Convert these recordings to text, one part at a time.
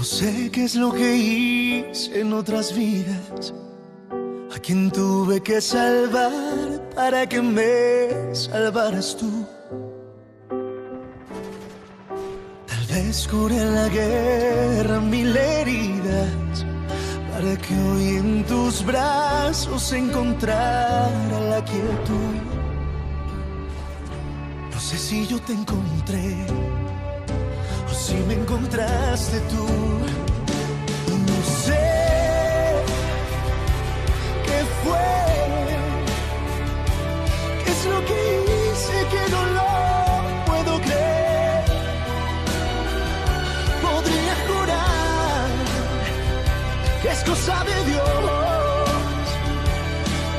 No sé qué es lo que hice en otras vidas, a quien tuve que salvar para que me salvaras tú. Tal vez curé en la guerra mil heridas, para que hoy en tus brazos encontrara la quietud. No sé si yo te encontré o si me encontraste tú. No sé qué fue, qué es lo que hice que no lo puedo creer. Podría jurar que es cosa de Dios.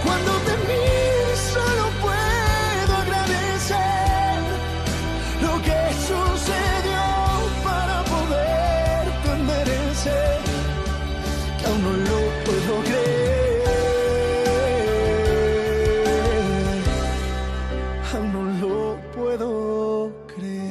Cuando te miro solo puedo agradecer lo que sucedió para poderte merecer, que aún no lo puedo creer, aún no lo puedo creer.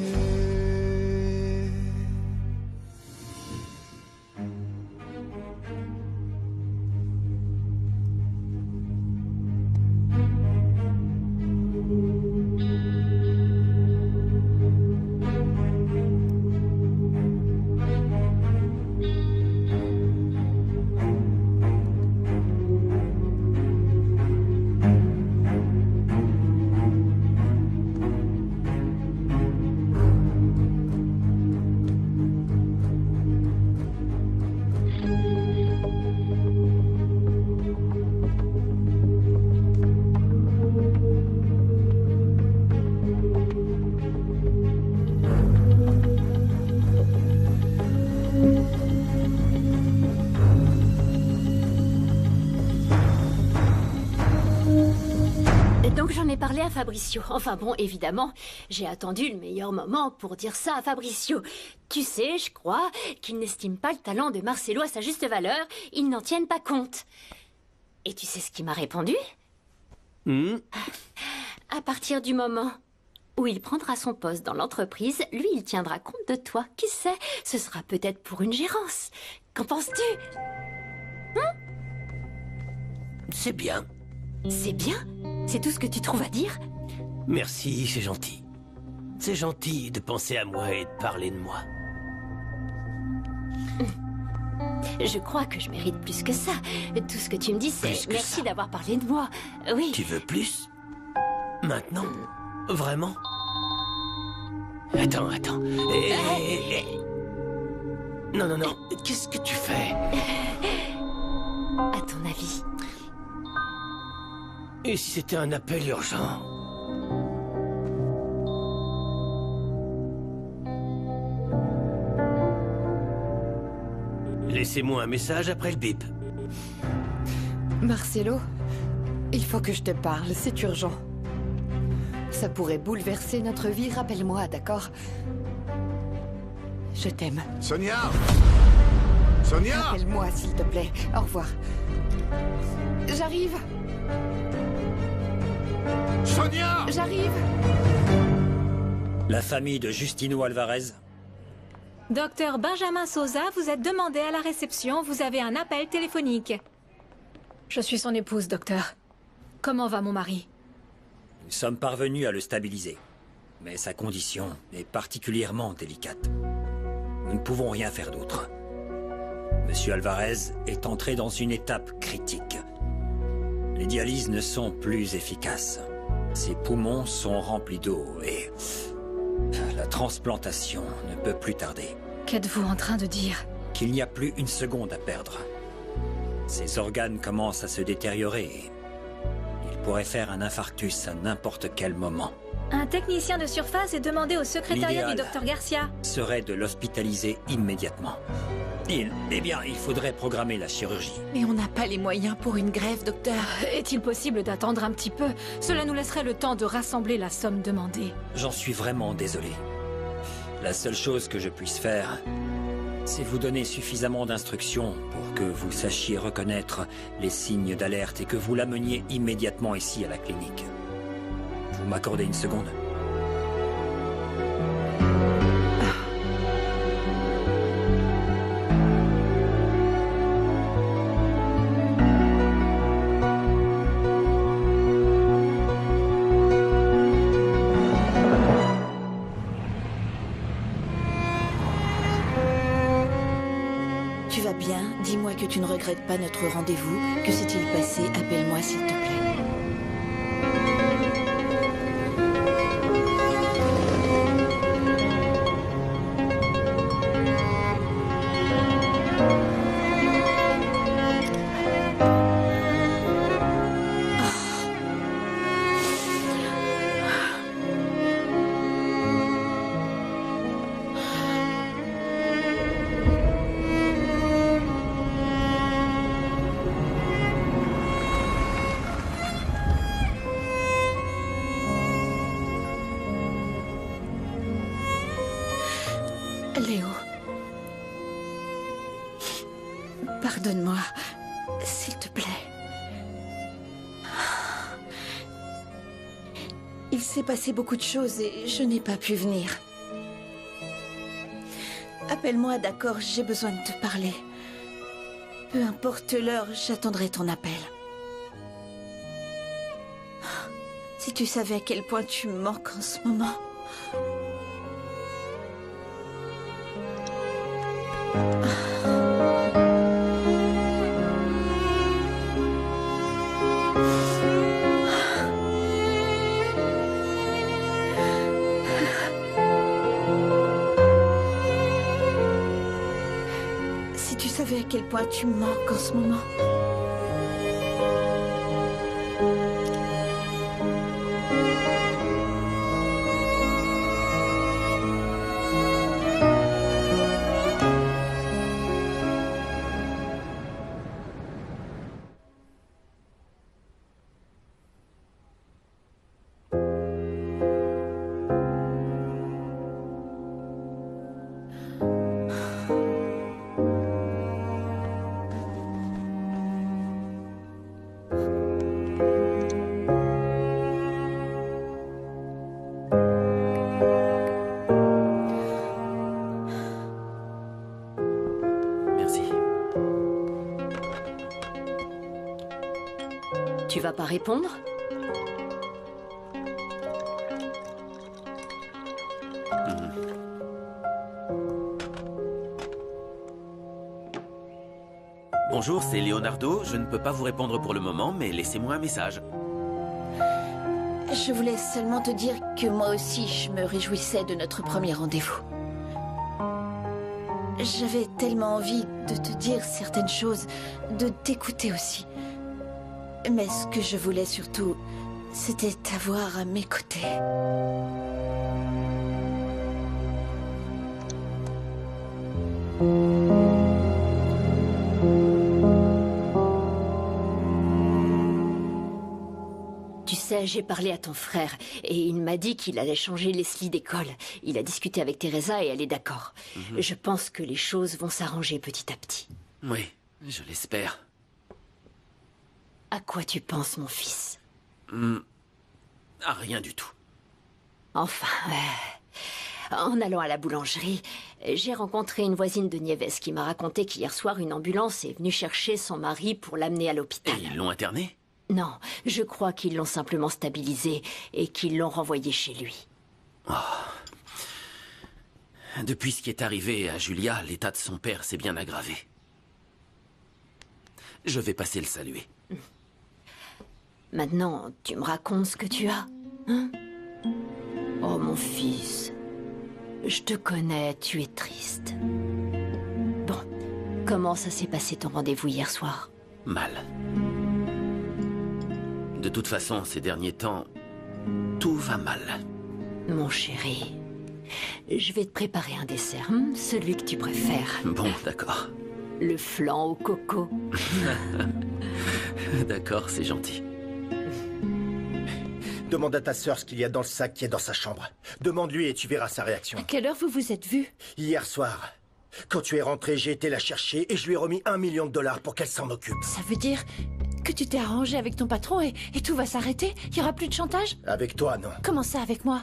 Donc j'en ai parlé à Fabricio. Enfin bon, évidemment, j'ai attendu le meilleur moment pour dire ça à Fabricio. Tu sais, je crois qu'il n'estime pas le talent de Marcelo à sa juste valeur. Ils n'en tiennent pas compte. Et tu sais ce qu'il m'a répondu? À partir du moment où il prendra son poste dans l'entreprise, lui, il tiendra compte de toi. Qui sait, ce sera peut-être pour une gérance. Qu'en penses-tu? C'est bien. C'est bien? C'est tout ce que tu trouves à dire? Merci, c'est gentil. C'est gentil de penser à moi et de parler de moi. Je crois que je mérite plus que ça. Tout ce que tu me dis, c'est Plus que merci ça. d'avoir parlé de moi. Oui. Tu veux plus? Maintenant? Vraiment? Attends. Non. Qu'est-ce que tu fais? À ton avis? Et si c'était un appel urgent? Laissez-moi un message après le bip. Marcelo, il faut que je te parle, c'est urgent. Ça pourrait bouleverser notre vie, rappelle-moi, d'accord? Je t'aime. Sonia! Sonia! Rappelle-moi, s'il te plaît. Au revoir. J'arrive. Sonia! J'arrive. La famille de Justino Alvarez. Docteur Benjamin Sosa, vous êtes demandé à la réception. Vous avez un appel téléphonique. Je suis son épouse, docteur. Comment va mon mari? Nous sommes parvenus à le stabiliser. Mais sa condition est particulièrement délicate. Nous ne pouvons rien faire d'autre. Monsieur Alvarez est entré dans une étape critique. Les dialyses ne sont plus efficaces. Ses poumons sont remplis d'eau et la transplantation ne peut plus tarder. Qu'êtes-vous en train de dire? Qu'il n'y a plus une seconde à perdre. Ses organes commencent à se détériorer et il pourrait faire un infarctus à n'importe quel moment. Un technicien de surface est demandé au secrétariat du L'idéal docteur Garcia. serait de l'hospitaliser immédiatement. Il faudrait programmer la chirurgie. Mais on n'a pas les moyens pour une grève, docteur. Est-il possible d'attendre un petit peu? Cela nous laisserait le temps de rassembler la somme demandée. J'en suis vraiment désolé. La seule chose que je puisse faire, c'est vous donner suffisamment d'instructions pour que vous sachiez reconnaître les signes d'alerte et que vous l'ameniez immédiatement ici à la clinique. Vous m'accordez une seconde? va bien, dis-moi que tu ne regrettes pas notre rendez-vous. Que s'est-il passé? Appelle-moi s'il te plaît. Léo, pardonne-moi, s'il te plaît. Il s'est passé beaucoup de choses et je n'ai pas pu venir. Appelle-moi, d'accord, j'ai besoin de te parler. Peu importe l'heure, j'attendrai ton appel. Si tu savais à quel point tu me manques en ce moment. Si tu savais à quel point tu me manques en ce moment. Tu vas pas répondre? Bonjour, c'est Leonardo. Je ne peux pas vous répondre pour le moment, mais laissez-moi un message. Je voulais seulement te dire que moi aussi, je me réjouissais de notre premier rendez-vous. J'avais tellement envie de te dire certaines choses, de t'écouter aussi. Mais ce que je voulais surtout, c'était t'avoir à mes côtés. Tu sais, j'ai parlé à ton frère et il m'a dit qu'il allait changer Leslie d'école. Il a discuté avec Teresa et elle est d'accord. Je pense que les choses vont s'arranger petit à petit. Oui, je l'espère. À quoi tu penses, mon fils? À rien du tout. Enfin, en allant à la boulangerie, j'ai rencontré une voisine de Nieves qui m'a raconté qu'hier soir, une ambulance est venue chercher son mari pour l'amener à l'hôpital. Et ils l'ont interné? Non, je crois qu'ils l'ont simplement stabilisé et qu'ils l'ont renvoyé chez lui. Oh. Depuis ce qui est arrivé à Julia, l'état de son père s'est bien aggravé. Je vais passer le saluer. Maintenant, tu me racontes ce que tu as, hein? Oh, mon fils, je te connais, tu es triste. Bon, comment ça s'est passé ton rendez-vous hier soir? Mal. De toute façon, ces derniers temps, tout va mal. Mon chéri, je vais te préparer un dessert, celui que tu préfères. Bon, d'accord. Le flan au coco. D'accord, c'est gentil. Demande à ta sœur ce qu'il y a dans le sac qui est dans sa chambre. Demande-lui et tu verras sa réaction. À quelle heure vous vous êtes vus? Hier soir. Quand tu es rentré, j'ai été la chercher et je lui ai remis $1 million pour qu'elle s'en occupe. Ça veut dire que tu t'es arrangé avec ton patron et tout va s'arrêter? Il n'y aura plus de chantage? Avec toi, non. Comment ça, avec moi?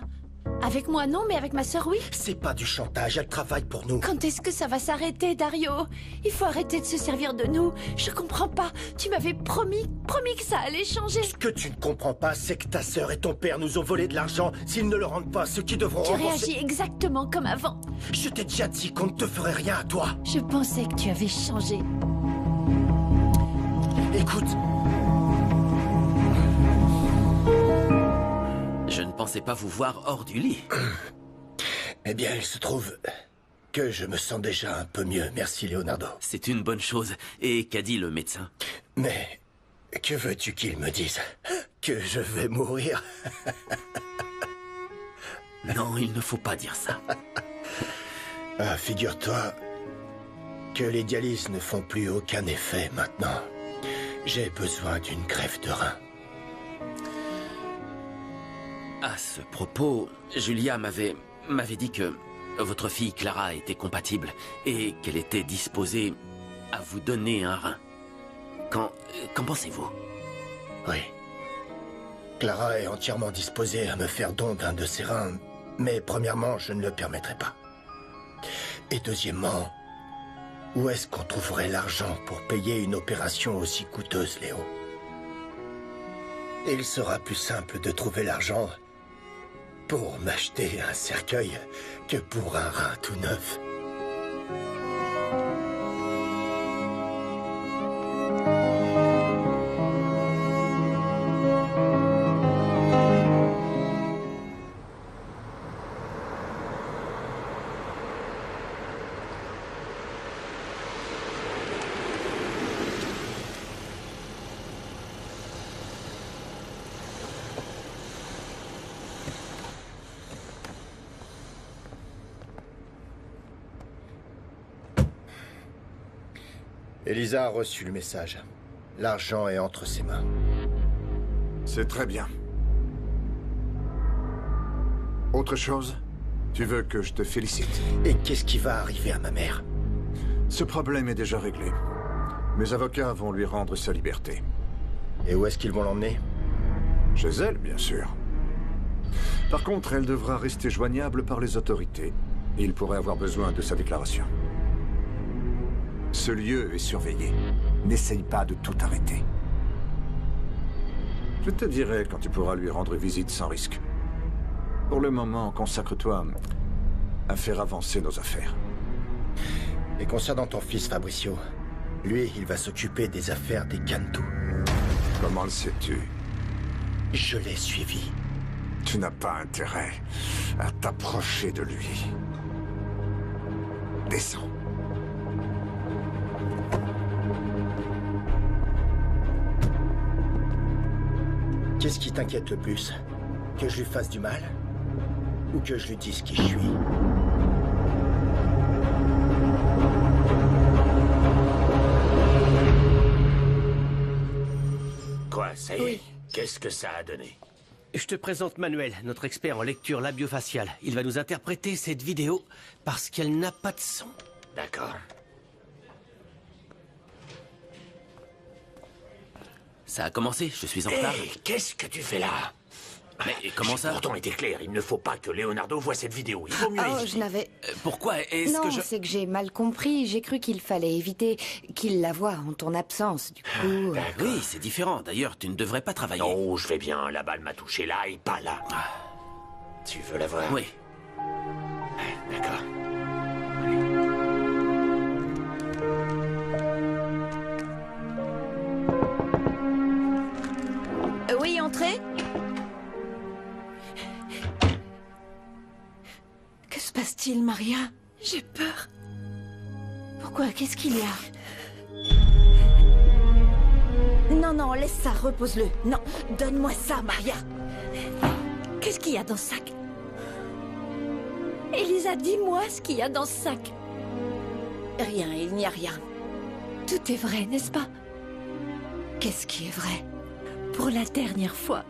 Avec moi non, mais avec ma sœur oui. C'est pas du chantage, elle travaille pour nous. Quand est-ce que ça va s'arrêter, Dario? Il faut arrêter de se servir de nous. Je comprends pas. Tu m'avais promis que ça allait changer. Ce que tu ne comprends pas, c'est que ta sœur et ton père nous ont volé de l'argent. S'ils ne le rendent pas, ceux qui devront Tu rembourser... réagis exactement comme avant. Je t'ai déjà dit qu'on ne te ferait rien à toi. Je pensais que tu avais changé. Écoute... Je ne pensais pas vous voir hors du lit. Eh bien, il se trouve que je me sens déjà un peu mieux, merci Leonardo. C'est une bonne chose. Et qu'a dit le médecin? Mais que veux-tu qu'il me dise? Que je vais mourir? Non, il ne faut pas dire ça. Ah, figure-toi que les dialyses ne font plus aucun effet maintenant. J'ai besoin d'une greffe de rein. À ce propos, Julia m'avait dit que votre fille Clara était compatible et qu'elle était disposée à vous donner un rein. Qu'en pensez-vous? Oui. Clara est entièrement disposée à me faire don d'un de ses reins, mais premièrement, je ne le permettrai pas. Et deuxièmement, où est-ce qu'on trouverait l'argent pour payer une opération aussi coûteuse, Léo? Il sera plus simple de trouver l'argent pour m'acheter un cercueil que pour un rein tout neuf. Elisa a reçu le message. L'argent est entre ses mains. C'est très bien. Autre chose? Tu veux que je te félicite? Et qu'est-ce qui va arriver à ma mère? Ce problème est déjà réglé. Mes avocats vont lui rendre sa liberté. Et où est-ce qu'ils vont l'emmener? Chez elle, bien sûr. Par contre, elle devra rester joignable par les autorités. Il pourrait avoir besoin de sa déclaration. Ce lieu est surveillé. N'essaye pas de tout arrêter. Je te dirai quand tu pourras lui rendre visite sans risque. Pour le moment, consacre-toi à faire avancer nos affaires. Et concernant ton fils, Fabricio, lui, il va s'occuper des affaires des Cantu. Comment le sais-tu? Je l'ai suivi. Tu n'as pas intérêt à t'approcher de lui. Descends. Qu'est-ce qui t'inquiète le plus? Que je lui fasse du mal? Ou que je lui dise qui je suis? Quoi, ça y est? Oui. Qu'est-ce que ça a donné? Je te présente Manuel, notre expert en lecture labiofaciale. Il va nous interpréter cette vidéo parce qu'elle n'a pas de son. D'accord. Ça a commencé, je suis en retard. Hé, qu'est-ce que tu fais là? Mais comment ça? J'ai pourtant été clair, il ne faut pas que Leonardo voie cette vidéo. Il vaut mieux Oh, éviter. je n'avais... Pourquoi est-ce Non, que je... c'est que j'ai mal compris. J'ai cru qu'il fallait éviter qu'il la voie en ton absence. Du coup... Oui, c'est différent. D'ailleurs, tu ne devrais pas travailler. Non, je vais bien. La balle m'a touché là et pas là. Tu veux la voir? Oui. D'accord. Oui, entrez. Que se passe-t-il, Maria? J'ai peur. Pourquoi? Qu'est-ce qu'il y a? Non, non, laisse ça, repose-le. Non, donne-moi ça, Maria. Qu'est-ce qu'il y a dans ce sac? Elisa, dis-moi ce qu'il y a dans ce sac. Rien, il n'y a rien. Tout est vrai, n'est-ce pas? Qu'est-ce qui est vrai? Pour la dernière fois.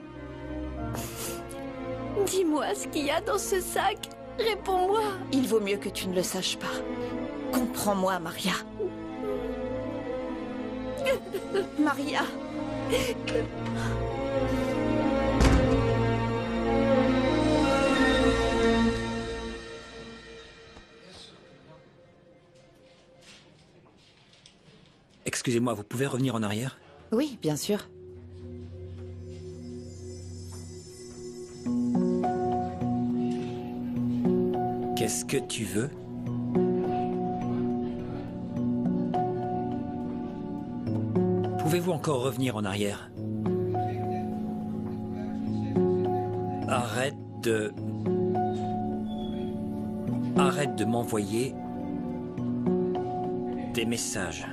Dis-moi ce qu'il y a dans ce sac. Réponds-moi. Il vaut mieux que tu ne le saches pas. Comprends-moi, Maria. Maria. Excusez-moi, vous pouvez revenir en arrière? Oui, bien sûr. Qu'est-ce que tu veux? Pouvez-vous encore revenir en arrière? Arrête de m'envoyer des messages.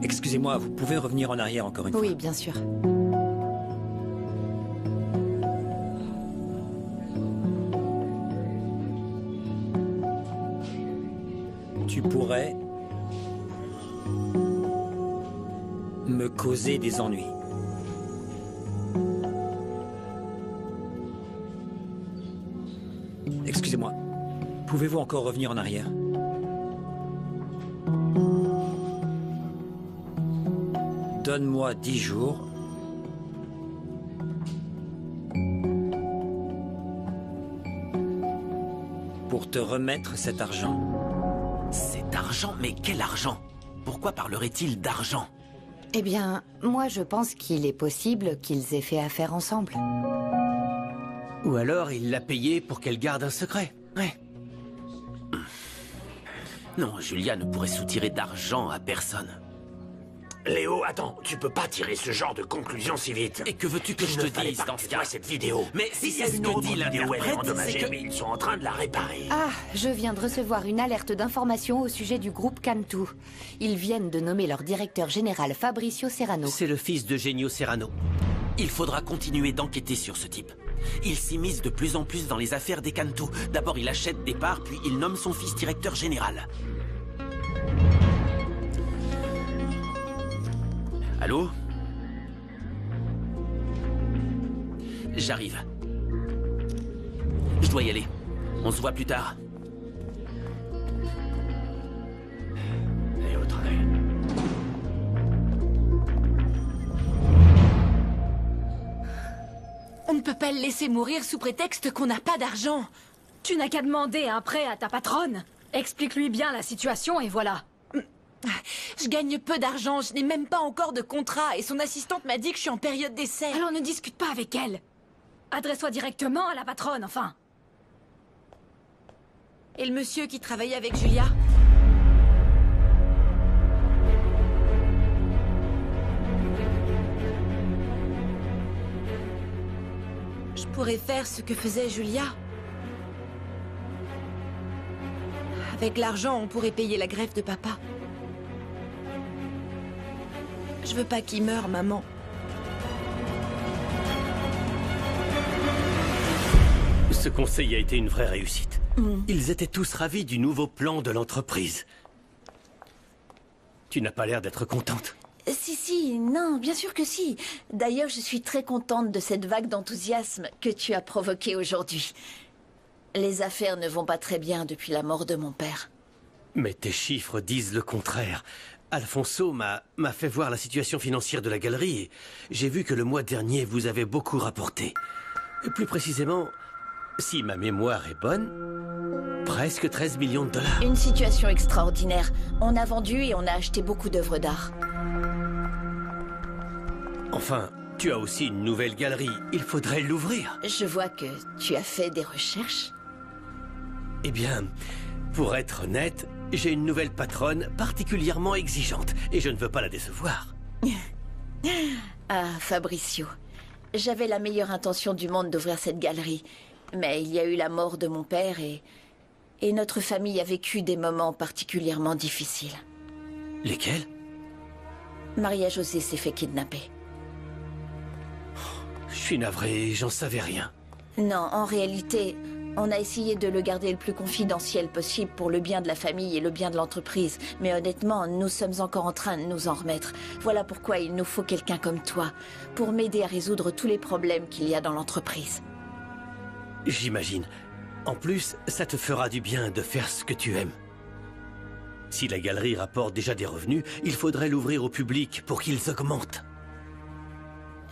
Excusez-moi, vous pouvez revenir en arrière encore une fois? Oui, bien sûr. Tu pourrais me causer des ennuis. Excusez-moi, pouvez-vous encore revenir en arrière? Donne-moi 10 jours. Pour te remettre cet argent. Cet argent? Mais quel argent? Pourquoi parlerait-il d'argent? Eh bien, moi je pense qu'il est possible qu'ils aient fait affaire ensemble. Ou alors il l'a payée pour qu'elle garde un secret. Ouais. Non, Julia ne pourrait soutirer d'argent à personne. Léo, attends, tu peux pas tirer ce genre de conclusion si vite. Et que veux-tu que je te dise dans ce cas? Cette vidéo. Mais si c'est ce que dit l'interprète, c'est que... mais ils sont en train de la réparer. Ah, je viens de recevoir une alerte d'information au sujet du groupe Cantu. Ils viennent de nommer leur directeur général Fabricio Serrano. C'est le fils d'Eugenio Serrano. Il faudra continuer d'enquêter sur ce type. Il s'immisce de plus en plus dans les affaires des Cantu. D'abord il achète des parts, puis il nomme son fils directeur général. Allô? J'arrive. Je dois y aller. On se voit plus tard. Et au travail. On ne peut pas le laisser mourir sous prétexte qu'on n'a pas d'argent. Tu n'as qu'à demander un prêt à ta patronne. Explique-lui bien la situation et voilà. Je gagne peu d'argent, je n'ai même pas encore de contrat et son assistante m'a dit que je suis en période d'essai. Alors ne discute pas avec elle. Adresse-toi directement à la patronne, enfin. Et le monsieur qui travaillait avec Julia? Je pourrais faire ce que faisait Julia. Avec l'argent, on pourrait payer la greffe de papa. Je veux pas qu'il meure, maman. Ce conseil a été une vraie réussite. Ils étaient tous ravis du nouveau plan de l'entreprise. Tu n'as pas l'air d'être contente. Si, non, bien sûr que si. D'ailleurs, je suis très contente de cette vague d'enthousiasme que tu as provoquée aujourd'hui. Les affaires ne vont pas très bien depuis la mort de mon père. Mais tes chiffres disent le contraire. Alfonso m'a fait voir la situation financière de la galerie et j'ai vu que le mois dernier, vous avez beaucoup rapporté. Et plus précisément, si ma mémoire est bonne, presque 13 millions de dollars. Une situation extraordinaire. On a vendu et on a acheté beaucoup d'œuvres d'art. Enfin, tu as aussi une nouvelle galerie. Il faudrait l'ouvrir. Je vois que tu as fait des recherches. Eh bien, pour être honnête, j'ai une nouvelle patronne particulièrement exigeante et je ne veux pas la décevoir. Ah, Fabricio. J'avais la meilleure intention du monde d'ouvrir cette galerie. Mais il y a eu la mort de mon père et notre famille a vécu des moments particulièrement difficiles. Lesquels? Maria José s'est fait kidnapper. Je suis navré, j'en savais rien. Non, en réalité, on a essayé de le garder le plus confidentiel possible pour le bien de la famille et le bien de l'entreprise. Mais honnêtement, nous sommes encore en train de nous en remettre. Voilà pourquoi il nous faut quelqu'un comme toi, pour m'aider à résoudre tous les problèmes qu'il y a dans l'entreprise. J'imagine. En plus, ça te fera du bien de faire ce que tu aimes. Si la galerie rapporte déjà des revenus, il faudrait l'ouvrir au public pour qu'ils augmentent.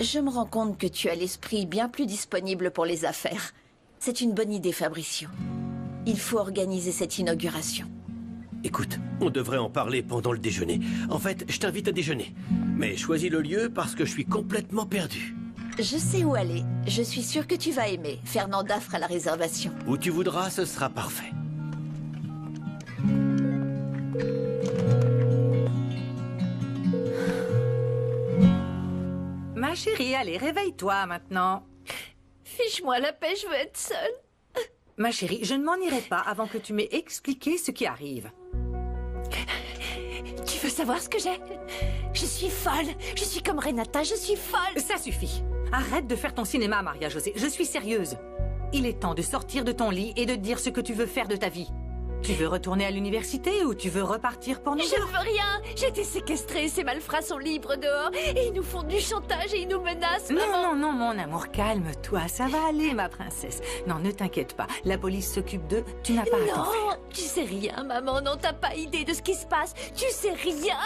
Je me rends compte que tu as l'esprit bien plus disponible pour les affaires. C'est une bonne idée, Fabricio. Il faut organiser cette inauguration. Écoute, on devrait en parler pendant le déjeuner. En fait, je t'invite à déjeuner. Mais choisis le lieu parce que je suis complètement perdu. Je sais où aller. Je suis sûre que tu vas aimer. Fernanda fera la réservation. Où tu voudras, ce sera parfait. Ma chérie, allez, réveille-toi maintenant. Fiche-moi la paix, je veux être seule. Ma chérie, je ne m'en irai pas avant que tu m'aies expliqué ce qui arrive. Tu veux savoir ce que j'ai? Je suis folle. Je suis comme Renata, je suis folle. Ça suffit. Arrête de faire ton cinéma, Maria-José. Je suis sérieuse. Il est temps de sortir de ton lit et de dire ce que tu veux faire de ta vie. Tu veux retourner à l'université ou tu veux repartir pour New York? Je ne veux rien. J'ai été séquestrée. Ces malfrats sont libres dehors. Et ils nous font du chantage et ils nous menacent. Non, maman. non, non, mon amour, calme-toi. Ça va aller, ma princesse. Non, ne t'inquiète pas. La police s'occupe d'eux. Tu n'as pas à t'en faire. Non, tu sais rien, maman. Non, t'as pas idée de ce qui se passe. Tu sais rien.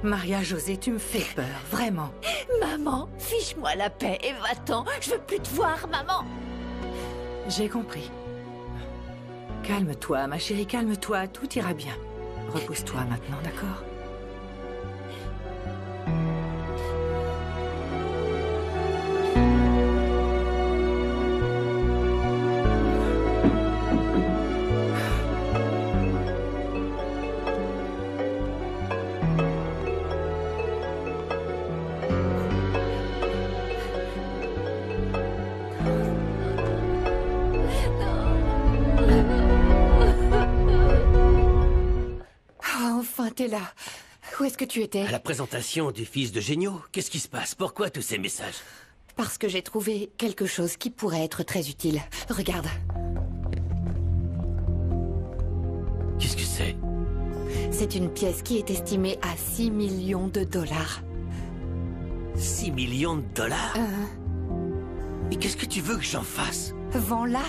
Maria-José, tu me fais peur, vraiment. Maman, fiche-moi la paix et va-t'en. Je veux plus te voir, maman. J'ai compris. Calme-toi, ma chérie, calme-toi. Tout ira bien. Repose-toi maintenant, d'accord? Enfin, t'es là. Où est-ce que tu étais? À la présentation du fils de Génio, qu'est-ce qui se passe? Pourquoi tous ces messages? Parce que j'ai trouvé quelque chose qui pourrait être très utile. Regarde. Qu'est-ce que c'est? C'est une pièce qui est estimée à 6 millions de dollars. 6 millions de dollars? Et qu'est-ce que tu veux que j'en fasse? Vends-la.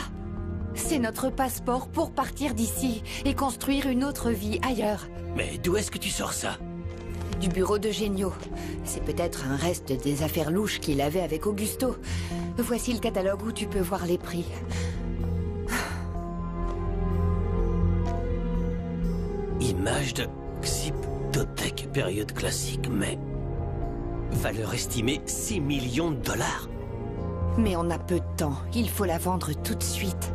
C'est notre passeport pour partir d'ici et construire une autre vie ailleurs. Mais d'où est-ce que tu sors ça? Du bureau de Génio. C'est peut-être un reste des affaires louches qu'il avait avec Augusto. Voici le catalogue où tu peux voir les prix. Image de Xyptotech période classique, mais... valeur estimée 6 millions de dollars. Mais on a peu de temps. Il faut la vendre tout de suite.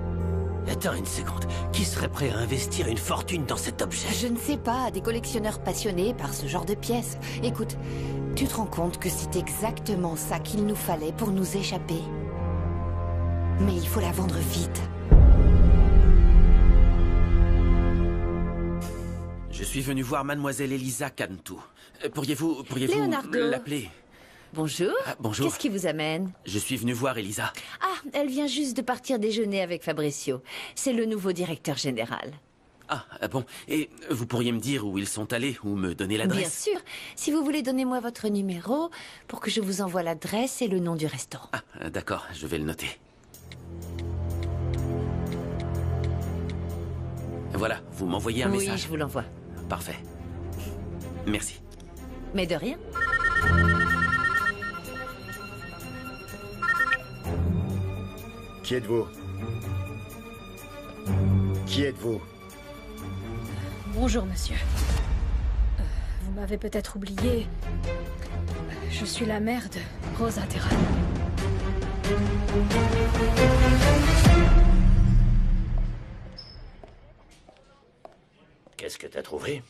Attends une seconde. Qui serait prêt à investir une fortune dans cet objet? Je ne sais pas, des collectionneurs passionnés par ce genre de pièces. Écoute, tu te rends compte que c'est exactement ça qu'il nous fallait pour nous échapper. Mais il faut la vendre vite. Je suis venu voir mademoiselle Elisa Cantu. Pourriez-vous Leonardo. l'appeler? Bonjour. Ah, bonjour. Qu'est-ce qui vous amène? Je suis venu voir Elisa. Ah, elle vient juste de partir déjeuner avec Fabricio. C'est le nouveau directeur général. Ah, bon. Et vous pourriez me dire où ils sont allés ou me donner l'adresse? Bien sûr. Si vous voulez, donnez-moi votre numéro pour que je vous envoie l'adresse et le nom du restaurant. Ah, d'accord, je vais le noter. Voilà, vous m'envoyez un message. Oui, je vous l'envoie. Parfait. Merci. Mais de rien. Qui êtes-vous? Qui êtes-vous? Bonjour, monsieur. Vous m'avez peut-être oublié. Je suis la mère de Rosa Terran. Qu'est-ce que t'as trouvé?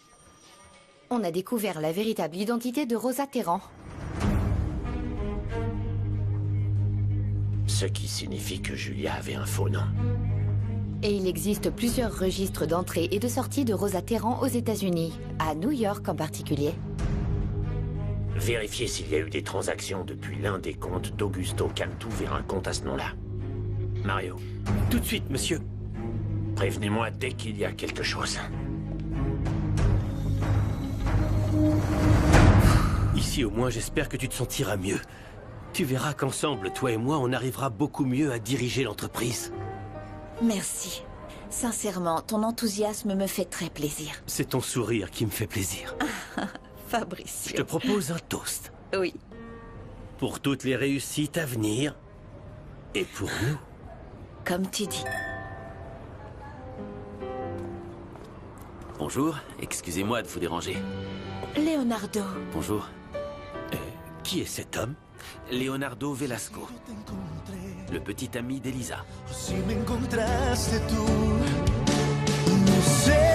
On a découvert la véritable identité de Rosa Terran. Ce qui signifie que Julia avait un faux nom. Et il existe plusieurs registres d'entrée et de sortie de Rosa Terran aux États-Unis, à New York en particulier. Vérifiez s'il y a eu des transactions depuis l'un des comptes d'Augusto Cantu vers un compte à ce nom-là. Mario. Tout de suite, monsieur. Prévenez-moi dès qu'il y a quelque chose. Ici, au moins, j'espère que tu te sentiras mieux. Tu verras qu'ensemble, toi et moi, on arrivera beaucoup mieux à diriger l'entreprise. Merci. Sincèrement, ton enthousiasme me fait très plaisir. C'est ton sourire qui me fait plaisir. Fabricio. Je te propose un toast. Oui. Pour toutes les réussites à venir. Et pour nous. Comme tu dis. Bonjour, excusez-moi de vous déranger. Leonardo. Bonjour. Qui est cet homme? Leonardo Velasco. Le petit ami d'Elisa. Si me encontraste tú, no sé